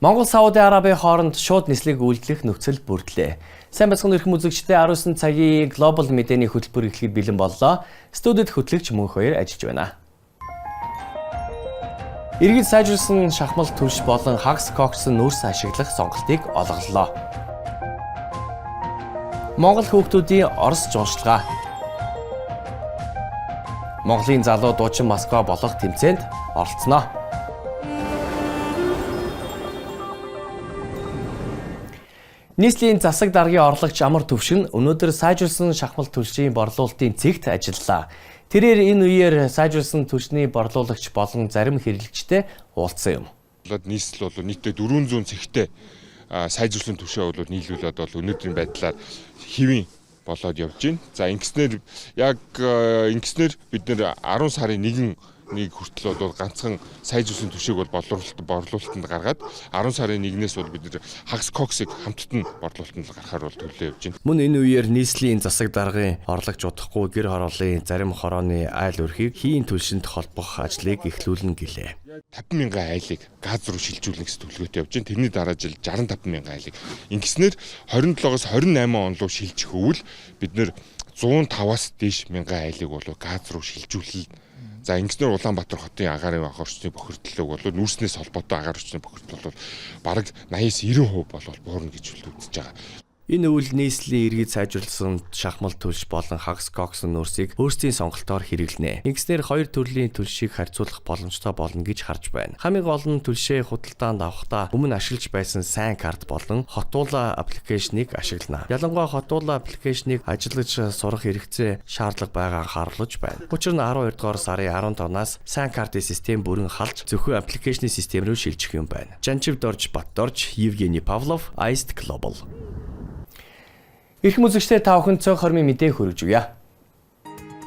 Монгол Сауди Арабын хооронд шууд нислэг үйлдвэрлэх нөхцөл бүрдлээ. Сайн бацхан эрхэм үзэгчдээ 19 цагийн глобал мэдээний хөтөлбөр эхлэхэд бэлэн боллоо. Студид хөтлөгч мөнх хоёр ажиллаж байна. Иргэд сайжруулсан шахмал түлш болон хагас коксын нүүрс ашиглах сонголтыг олголоо. Монгол хүүхдүүдийн Орос жуулчлага. Монголын залуу дуучин Москва болох тэмцээнд оролцсноо. Нийслэлийн засаг даргын орлогч Амар Төвшин өнөөдөр сайжруулсан шахмал түлшийн борлуулалтын цэгт ажиллалаа. Тэрээр энэ үеэр сайжруулсан түлшний борлуулагч болон зарим хэрэглэгчтэй уулзсан юм. Нийслэл бол нийтдээ 400 цэгтэй сайжруулсан түвшээ бол нийлүүлээд бол өнөөдрийн байдлаар хэвийн болоод явж байна. За ингэснээр бид нэр 10 сарын 1 хүртэл бол ганцхан сайжруулсан түвшийг бол борлуулалтанд гаргаад 10 сарын 1-ээс бол бид нэр хагас коксыг хамтд нь борлуулалтанд гаргахаар бол төлөө явж байна. Мөн энэ үеэр нийслэлийн засаг даргын орлогч удахгүй гэр хорооллын зарим хорооны айл өрхийг хийн түлшинд холбох ажлыг эхлүүлнэ гэлээ. 50,000 айлыг газ руу шилжүүлнэ гэсэн төлөвлөгөөтэй явж байна. Тэрний дараа жил 65,000 айлыг. Ингэснээр 27-оос 28 он руу шилжих өвөл бид нэр 105-аас дээш мянган айлыг бол газ руу шилжүүлнэ. За ингэснээр Улаанбаатар хотын агаарын орчны бохирдлыг бол нүүрснээс холбоотой агаар орчны бохирдол бол бараг 80-90% бол буурна гэж үзэж байгаа. Энэ үйл нийслэлийн иргэд сайжруулсан шахмал түлш болон хагас коксын нүүрсийг өөрсдийн сонголтоор хэрэглэнэ. Ингэснээр хоёр төрлийн түлшийг харьцуулах боломжтой болно гэж харж байна. Хамгийн гол нь түлшээ худалдаанд авахдаа өмнө ашиглаж байсан сайн карт болон хотуула аппликейшнийг ашиглана. Ялангуяа хотуула аппликейшнийг ажиллаж сурах хэрэгцээ шаардлага байгаа анхааруулж байна. Учир нь 12 дугаар сарын 15-наас сайн картын систем бүрэн халж зөвхөн аппликейшны систем рүү шилжих юм байна. Жанчив Дорж Батдорж, Евгений Павлов, Iced Global. Эрхэм үзэгчдээ та бүхэн цөөн хормын мэдээ хүргэж өгье.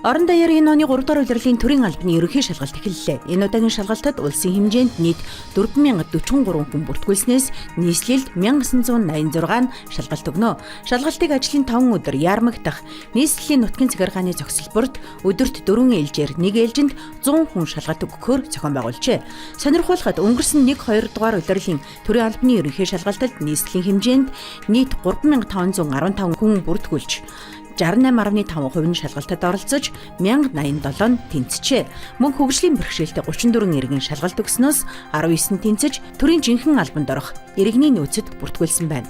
Орон даяар энэ оны 3 дугаар улирлын төрийн албаны ерөнхий шалгалт эхэллээ. Энэ удаагийн шалгалтад улсын хэмжээнд нийт 4043 хүн бүртгүүлснээс нийслэлд 1986 шалгалт өгнө. Шалгалтыг ажлын 5 өдөр яармагдах нийслэлийн нутгийн захиргааны зохисолборт өдөрт 4 ээлжээр 1 ээлжинд 100 хүн шалгалт өгөхөөр зохион байгуулжээ. Сонирхуулахад өнгөрсөн 1-2 дугаар улирлын төрийн албаны ерөнхий шалгалтад нийслэлийн хэмжээнд нийт 3515 хүн бүртгүүлж 68.5% нь шалгалтад оролцож 1087 тэнцжээ. Мөн хөгжлийн бэрхшээлтэй 34 иргэн шалгалт өгснөөс 19 тэнцэж төрийн жинхэнэ албанд орох иргэний нөөцөд бүртгүүлсэн байна.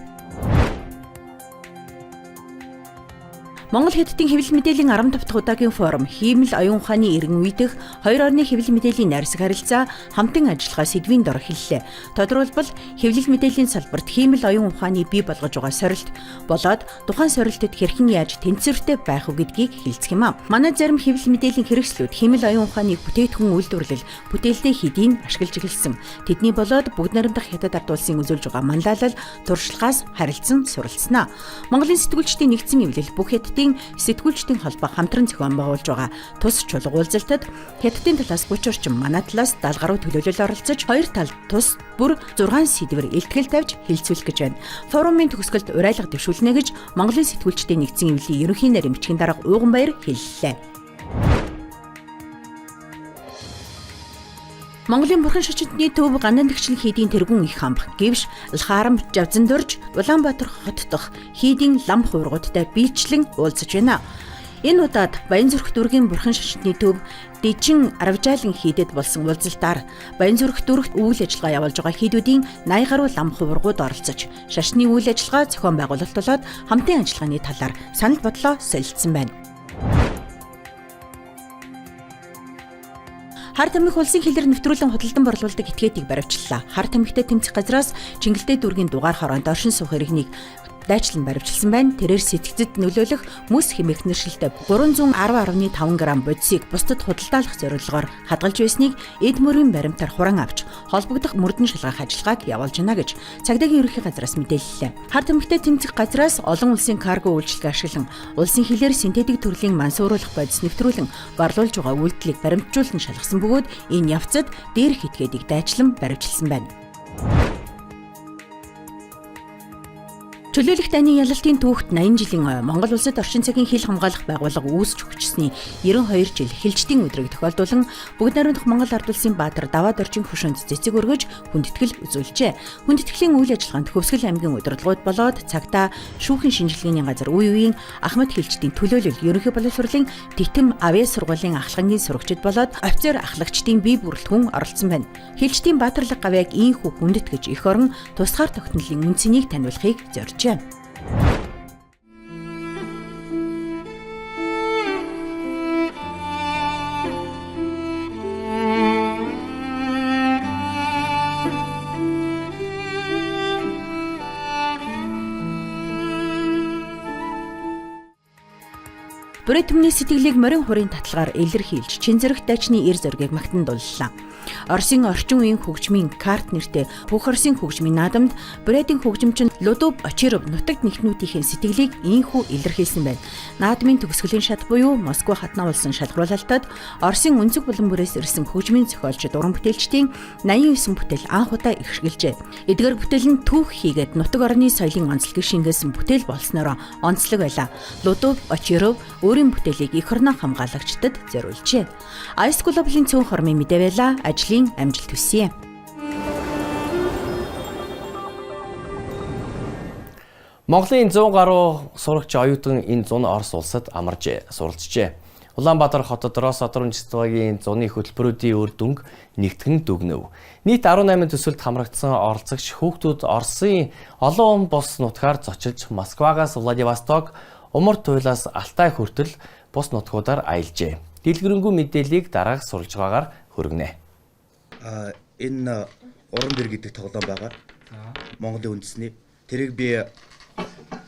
Монгол Хятадын хэвлэл мэдээллийн 15 дахь удаагийн форум Хиймэл оюун ухааны иргэн үедэх хоёр орны хэвлэл мэдээллийн найрсаг харилцаа хамтан ажиллагаа сэдвийн дор эхэллээ. Тодорхойлбол хэвлэл мэдээллийн салбарт Хиймэл оюун ухааны бий болгож байгаа сорилт болоод тухайн сорилтод хэрхэн яаж тэнцвэртэй байх вэ гэдгийг хэлцэх юм аа. Манай зарим хэвлэл мэдээллийн хэрэгслүүд Хиймэл оюун ухааны бүтээгдэхүүн үйлдвэрлэл, бүтээлтэй хэдийн ашиглаж эхэлсэн. Тэдний болоод бүгд найрамдах Хятад ард улсын үзүүлж байгаа манлайлал, туршлагаас харилцан суралцсанаа. Монголын сэтгүүлчдийн нэгдсэн эвлэл бүх Хятадын сэтгүүлчдийн холбоо хамтран зохион байгуулж байгаа тус чулга уулзалтад Хятадын талаас 30 орчим, манай талаас 70 гаруй төлөөлөл оролцож хоёр тал тус бүр 6 сэдвэр илтгэл тавьж хэлцүүлэх гэж байна. Форумын төгсгөлд урайлга дэвшүүлнэ гэж Монголын сэтгүүлчдийн нэгдсэн эвлэлийн ерөнхий нарийн бичгийн дарга Уйганбаяр хэллээ. Монголын бурхан шочинтны төв Гандан тэгшлэн хийдийн тэргүүн их хамб гэвш Лхаарам Жавзан дурж Улаанбаатар хот дох хийдийн лам хувиргуудтай биечлэн уулзаж байна. Энэ удаад Баянзүрх дүүргийн бурхан шочинтны төв Дэжин Аравжаалан хийдэд болсон уулзалтаар Баянзүрх дүүрэгт үйл ажиллагаа явуулж байгаа хийдүүдийн 80 гаруй лам хувиргууд оролцож шашны үйл ажиллагаа зохион байгуулалт болоод хамтын ажиллагааны талаар санал бодлоо солилцсон байна. Хар тамхи улсын хилээр нэвтрүүлэн худалдан борлуулдаг этгээдийг баривчлаа. Хар тамхитай тэмцэх газраас Чингэлтэй дүүргийн дугаар хороонд оршин суух иргэнийг дайчлан баривчилсан байна. Тэрээр сэтгцэд нөлөөлөх мөс хэмээх нэршилтэй 310.5 г бодисыг бусдад худалдаалах зорилгоор хадгалж байсныг эд мөрийн баримтаар хуран авч холбогдох мөрдөн шалгах ажиллагааг явуулж байна гэж цагдаагийн ерөнхий газраас мэдээллээ. Хар тамхитай тэмцэх газраас олон улсын карго үйлчилгээ ашиглан улсын хилээр синтетик төрлийн мансууруулах бодис нэвтрүүлэн борлуулж байгаа үйлдэлийг баримтжуулан шалгасан бөгөөд энэ явцад дээрх этгээдийг дайчлан баривчилсан байна. Чөлөөлөх дайны ялалтын түүхт 80 жилийн Монгол улсад орчин цагийн хил хамгаалах байгууллага үүсч хөгжсөний 92 жил хэлжтийн өдрийг тохиолдуулан бүгд найрамдах Монгол ард улсын баатар Даваад Оржин хөшөөнд цэцэг өргөж хүндэтгэл үзүүлжээ. Хүндэтгэлийн үйл ажиллагаанд Хөвсгөл аймгийн удирдлагууд болоод цагтаа шүүхийн шинжилгээний газар үе үеийн Ахмад хэлжтийн төлөөлөл ерөнхий боловсролын Титэм авиа сургуулийн ахлагчийн сурагчид болоод офицер ахлагчдын бие бүрэлдэхүүн оролцсон байна. Хэлжтийн баатарлаг гавьяаг ийхүү хүндэтгэж эх орон тусгаар тогтнолын үнцнийг таниулахыг зоржээ. Бүрээ түмний сэтгэлийг морин хурын татлагаар илэрхийлж чин зэрэг дайчны эр зөргийг магтан дуллаа. Оросын орчин үеийн хөгжмийн карт нэртэй Бүх Оросын хөгжмийн наадамд Брэдийн хөгжимчин Людов Очеров нутагт нэгтнүүдийн сэтгэлийг ийхүү илэрхийлсэн байна. Наадмын төгсгөлийн шат буюу Москва хатнаа улсын шалгаруулалтад Оросын өнцөг булан бүрээс ирсэн хөгжмийн зохиолч уран бүтээлчдийн 89 бүтээл анх удаа ихшгэлжээ. Эдгээр бүтээл нь түүх хийгээд нутаг орны соёлын онцлогийг шингээсэн бүтээл болсноор онцлог байлаа. Людов Очеров өөрийн бүтээлийг эх орноо хамгаалагчдад зориулжээ. Ice Global-ийн цөөн хормын мэдээ байлаа. Ажлын амжилт хүсье. Монголын 100 гаруй сурагч оюутан энэ зун Орос улсад амарч суралцжээ. Улаанбаатар хотодроос Одоромжцогийн зуны хөтөлбөрүүдийн үр дүнг нэгтгэн дүгнэв. Нийт 18 төсөлд хамрагдсан оролцогч хүүхдүүд Оросын олон бус нутгаар зочилж Москвагаас Владивосток, Умар туйлаас Алтай хүртэл бус нутгуудаар аялжээ. Дэлгэрэнгүй мэдээллийг дараах сурвалжгаагаар хүргэнэ. Энэ уран дэр гэдэг тоглоом байгаа. Монголын үндэсний. Тэрийг би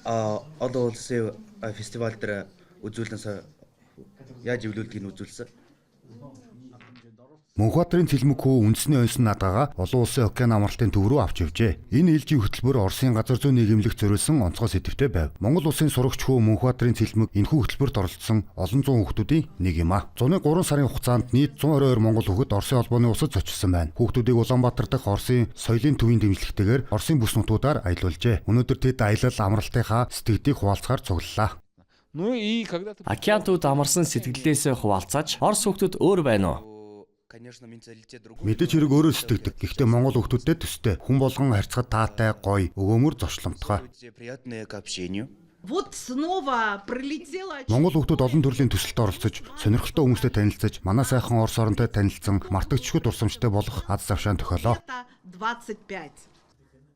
олон улсын фестивал дээр үзүүлнээс яаж эвлүүлдгийг үзүүлсэн. Мөнхбаатарын цэлмэг хүү үндэсний оньсон наадгаагаа олон улсын океан амралтын төв рүү авч явжээ. Энэ ээлжийн хөтөлбөр Оросын газар зүйн нийгэмлэх зориулсан онцгой сэдвтэй байв. Монгол улсын сурагч хүү Мөнхбаатарын цэлмэг энэхүү хөтөлбөрт оролцсон олон зуун хүүхдүүдийн нэг юм а. Зуны 3 сарын хугацаанд нийт 122 монгол хүүхэд Оросын холбооны улсад зочилсон байна. Хүүхдүүдийг Улаанбаатар дахь Оросын соёлын төвийн дэмжлэгтэйгээр Оросын бүс нутгуудаар аялуулжээ. Өнөөдөр тэд аялал амралтынхаа сэтгэлдийг хуваалцахаар цуглалаа. Океан төвд амарсан сэтгэлдээс хуваалцаж Орос хүүхдүүд өөр байна уу? Мэдээж хэрэг өөрөө сэтгэдэг. Гэхдээ монгол хүүхдүүдтэй төстэй. Хүн болгон харьцахад таатай, гоё, өгөөмөр зочломтгой. Монгол хүүхдүүд олон төрлийн төсөлд оролцож, сонирхолтой хүмүүстэй танилцаж, манай сайхан Орос оронтой танилцсан, мартагдчихгүй дурсамжтай болох аз завшаан тохиолоо.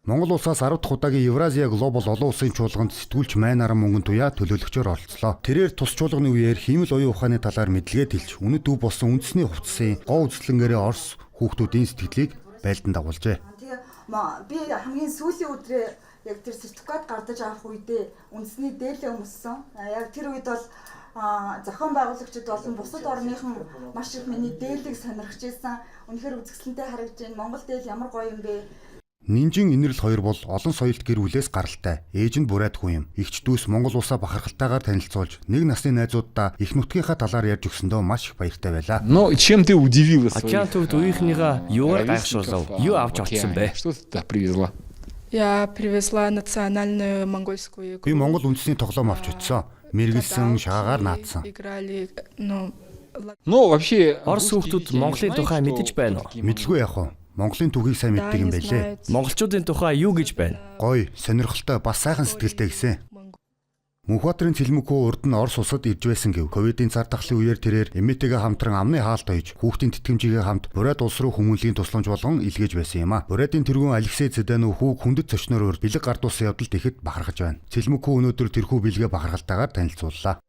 Монгол улсаас 10 дахь удаагийн Евразия Глобал олон улсын чуулганд сэтгүүлч Майн Аран мөнгөн туяа төлөөлөгчөөр оролцлоо. Тэрээр тус чуулганы үеэр хиймэл оюун ухааны талаар мэдлэгээ тэлж, үнэт төв болсон үндэсний хувцсын гоо үзлэнгээрээ Орос хүүхдүүдийн сэтгэлийг байлдан дагуулжээ. Би хамгийн сүүлийн өдрөө яг тэр сертификат гардаж авах үедээ үндэсний дээлээ өмссөн. Яг тэр үед бол зохион байгуулагчид болон бусад орныхан маш их миний дээлийг сонирхож ирсэн. Үнэхээр үзэсгэлэнтэй харагдаж байна. Монгол дээл ямар гоё юм бэ? Нинжин Инэрл хоёр бол олон соёлт гэр бүлээс гаралтай. Ээж нь бурайд хүн юм. Игч дүүс Монгол улсаа бахархалтайгаар танилцуулж, нэг насны найзуудаа их нутгийнхаа талаар ярьж өгсөндөө маш их баяртай байлаа. Но чем ты удивил? Океан төвд үеийнхнийгаа юугаар гайхшруулав? Юу авч очсон бэ? Что ты туда привезла? Я привезла национальную монгольскую игру. Би Монгол үндэсний тоглоом авч очсон. Мэргэлсэн, шагаагаар наадсан. Играли, Ну, вообще Орос хүүхдүүд Монголын тухай мэдэж байна уу? Мэдлгүй яах вэ? Монголын түүхийг сайн мэддэг юм байлээ. Монголчуудын тухай юу гэж байна? Гоё, сонирхолтой, бас сайхан сэтгэлтэй гэсэн. Мөнхбаатарын цэлмэг хүү урд нь Орос улсад ирж байсан гэв. Ковидын цар тахлын үеэр тэрээр эмээтэйгээ хамтран амны хаалт ойж, хүүхдийн тэтгэмжигээ хамт Бурайд улс руу хүмүүнлэгийн тусламж болгон илгээж байсан юм а. Бурайдын тэргүүн Алексей Цэданов хүүг хүндэт зочноор бэлэг гардуулсан явдалд ихэд бахархаж байна. Цэлмэг хүү өнөөдөр тэрхүү бэлгээ бахархалтайгаар танилцууллаа.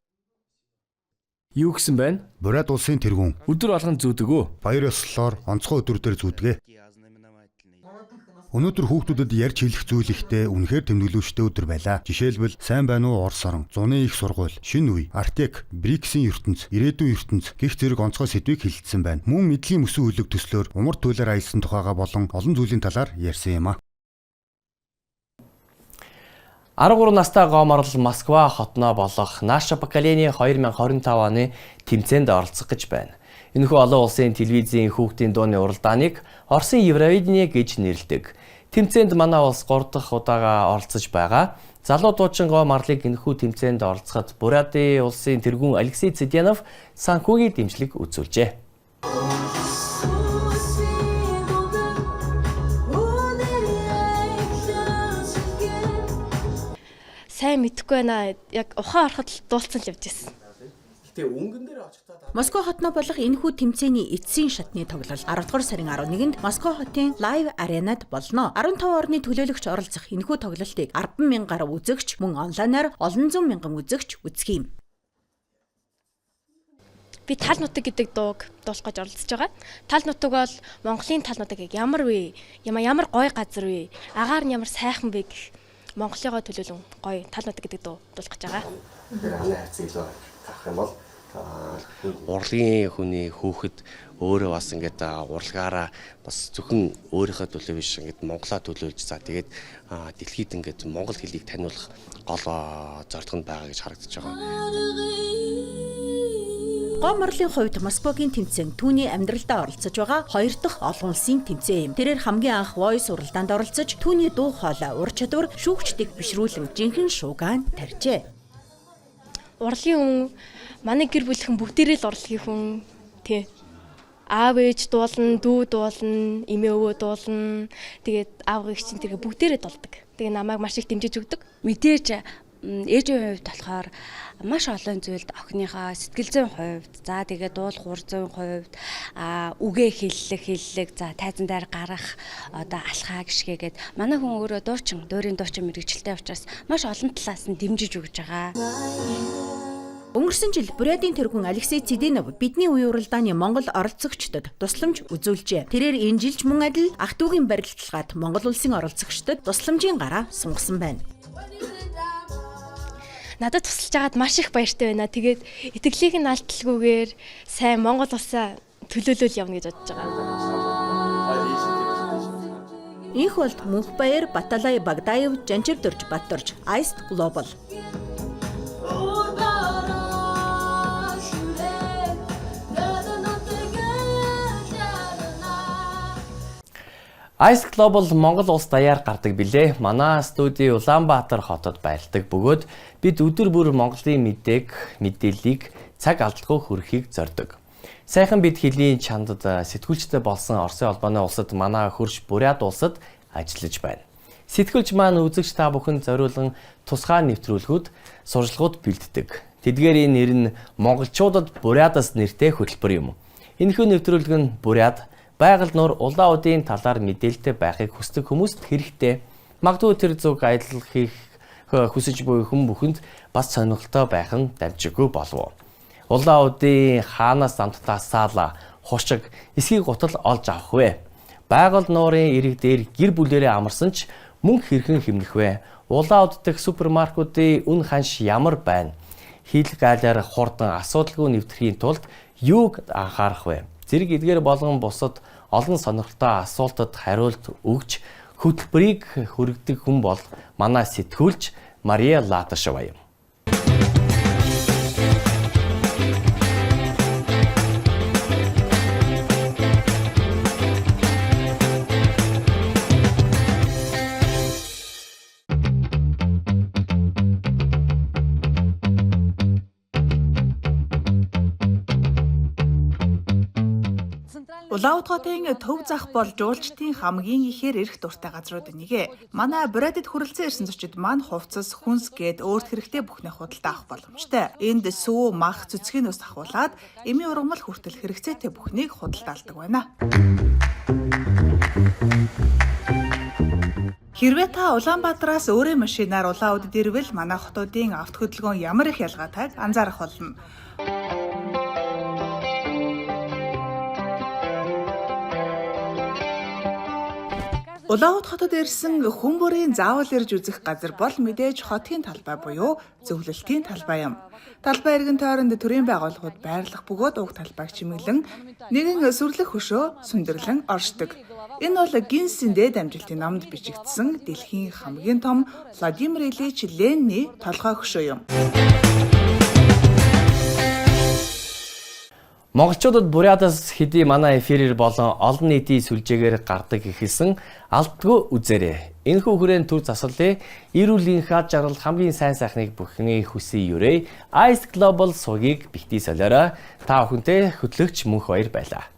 Юу гэсэн байна? Бурайд улсын тэргүүн Өдөр болгон зүүдэг үү? баяр ёслолоор онцгой өдрүүдээр зүүдгээ. Өнөөдөр хүүхдүүдэд ярьж хэлэх зүйл ихтэй үнэхээр тэмдэглүүлжтэй өдөр байлаа. Жишээлбэл сайн байна уу Орос орон, зуны их сургууль, шинэ үе, Артек, БРИКС-ийн ертөнц, ирээдүйн ертөнц гэх зэрэг онцгой сэдвийг хэлэлцсэн байна. Мөн мэдлэгийн мөсөн хөлөг төслөөр умар туйлаар аялсан тухайга болон олон зүйлийн талаар ярьсан юм а. 13 настай гоморл Москва хотноо болох Наша поколение 2025 оны тэмцээнд оролцох гэж байна. Энэхүү олон улсын телевизийн хүүхдийн дууны уралдааныг Оросын Евровидение гэж нэрлэдэг. Тэмцээнд манай улс 3 дахь удаага оролцож байгаа. Залуу дуучин Го Марлыг энэхүү тэмцээнд оролцоход Бурятын улсын тэргүүн Алексей Цыдянов санхүүгийн дэмжлэг үзүүлжээ. Сайн мэдэхгүй байна. Яг ухаан ороход дуулцсан л явж байсан. Гэтэ өнгөн дээр очихдаа Москва хотноо болох энэхүү тэмцээний эцсийн шатны тоглол 10 дугаар сарын 11-нд Москва хотын Live Arena-д болно. 15 орны төлөөлөгч оролцох энэхүү тоглолтыг 10,000 гаруй үзэгч мөн онлайнаар олон зуун мянган үзэгч үзэх юм. Би тал нутаг гэдэг дууг дуулах гэж оролцож байгаа. Тал нутаг бол Монголын тал нутаг яг ямар вэ? Ямар гоё газар вэ? Агаар нь ямар сайхан вэ гэх Монголыгоо төлөөлөн гоё тал нутаг гэдэг дуу дуулах гэж байгаа. тэр хааны хайцаг илүү гарах юм бол урлагийн хүний хүүхэд өөрөө бас ингээд урлагаараа бас зөвхөн өөрийнхөө төлөө биш ингээд Монголоо төлөөлж за тэгээд дэлхийд ингээд монгол хэлийг таниулах гол зорилго нь байгаа гэж харагдаж байгаа. Го Марлын хувьд Москвагийн тэмцээн түүний амьдралдаа оролцож байгаа 2 дахь олон улсын тэмцээн юм. Тэрээр хамгийн анх Voice уралдаанд оролцож түүний дуу хоолой, ур чадвар шүүгчдийг бишрүүлэн жинхэнэ шуугаан тарьжээ. Урлагийн хүн манай гэр бүлийнхэн бүгдээрээ л урлагийн хүн тий. Аав ээж дуулна, дүү дуулна, эмээ өвөө дуулна. Тэгээд аав ээж чинь тэргээ бүгдээрээ дуулдаг. Тэгээ намайг маш их дэмжиж өгдөг. Мэдээж ээжийн хувьд болохоор маш олон зүйлд охиныхоо сэтгэл зүйн хувьд за тэгээд дуулах ур зүйн хувьд үгээ хэллэг за тайзан дээр гарах одоо алхаа гიშгээгээд манай хүн өөрөө дуурийн дуучин мэрэгчлээ учраас маш олон талаас нь дэмжиж өгж байгаа. Өнгөрсөн жил Бурятын тэргүүн Алексей Цыдянов бидний үе уралдааны Монгол оролцогчдод тусламж үзүүлжээ. Тэрээр энэ жилч мөн адил ах トゥ угийн барилдлагад Монгол улсын оролцогчдод тусламжийн гараа сунгасан байна. Надад тусалж байгаад маш их баяртай байна. Тэгээд итгэлийг нь алдалгүйгээр сайн Монгол улсаа төлөөлөл явна гэж бодож байгаа. Инх болт Мөнхбаяр, Баталай Багдаев, Жанчир Дөрж Баттурж, Ice Global. Ice Global Монгол улс даяар гардаг билээ. Манай студи Улаанбаатар хотод байлдаг бөгөөд бид өдөр бүр Монголын мэдээллийг цаг алдалгүй хүргэхийг зорддог. Сайхан бид хэлний чандад сэтгүүлчтэй болсон Оросын холбооны улсад манай хөрш Бурят улсад ажиллаж байна. Сэтгүүлч маань үзэгч та бүхэнд зориулан тусгай нэвтрүүлгүүд, сурчлагууд бэлддэг. Тэдгээрийн нэр нь монголчуудад Бурятаас нэртэй хөтөлбөр юм. Энэхүү нэвтрүүлэг нь Бурят байгаль нуур улаан удын талаар мэдээлэлтэй байхыг хүсдэг хүмүүст хэрэгтэй. Магадгүй тэр зүг аялал хийх хүсэж буй хүн бүхэнд бас сонирхолтой байх нь дамжиггүй болов. Улаан удын хаанаас амттаасаала хушиг эсхийг гутал олж авах вэ? Байгаль нуурын ирэг дээр гэр бүлээрээ амарсан ч мөнгө хэрхэн хэмнэх вэ? Улаан уд дэх супермаркетын үн ханш ямар байна? Хил гаалаар хурдан асуудалгүй нэвтрэхийн тулд юуг анхаарах вэ? Зэрэг эдгээр болгон бусад олон сонирхолтой асуултад хариулт өгч хөтөлбөрийг хүргэдэг хүн бол манай сэтгүүлч Мария Латашева юм. Улаан хотын төв зах бол жуулчдын хамгийн ихээр эрх дуртай газрууд нэг. Манай Бурятад хүрэлцэн ирсэн зочид маань хувцас, хүнс гээд өөрт хэрэгтэй бүхнээ худалдаа авах боломжтой. Энд сүү, мах, цэцгийн ус ахуулаад эмийн ургамал хүртэл хэрэгцээтэй бүхнийг худалдаалдаг байна. Хэрвээ та Улаанбаатараас өөрийн машинаар улаан удад ирвэл манай хотуудын авто хөдөлгөөн ямар их ялгаатай анзаарах болно. Улаан уд хотод ирсэн хүн бүрийн заавал ирж үзэх газар бол мэдээж хотын талбай буюу зөвлөлтийн талбай юм. Талбай иргэн тойронд төрийн байгууллагууд байрлах бөгөөд уг талбайг чимэглэн нэгэн сүрлэх хөшөө сүндэрлэн оршдог. Энэ бол Гиннесийн дээд амжилтын номд бичигдсэн дэлхийн хамгийн том Владимир Ильич Ленины толгой хөшөө юм. Монголчуудад бурядас хэдий манай эфирээр болон олон нийтийн сүлжээгээр гардаг ихэлсэн алдгүй үзээрэй. Энэхүү хүрээнд төр засварлын эрүүлийн хаад жаргал хамгийн сайн сайхныг бүхний хүсье юрэ Ice Global суугийг битгий солиорой. Та бүхэнтэй хөтлөгч Мөнх баяр байлаа.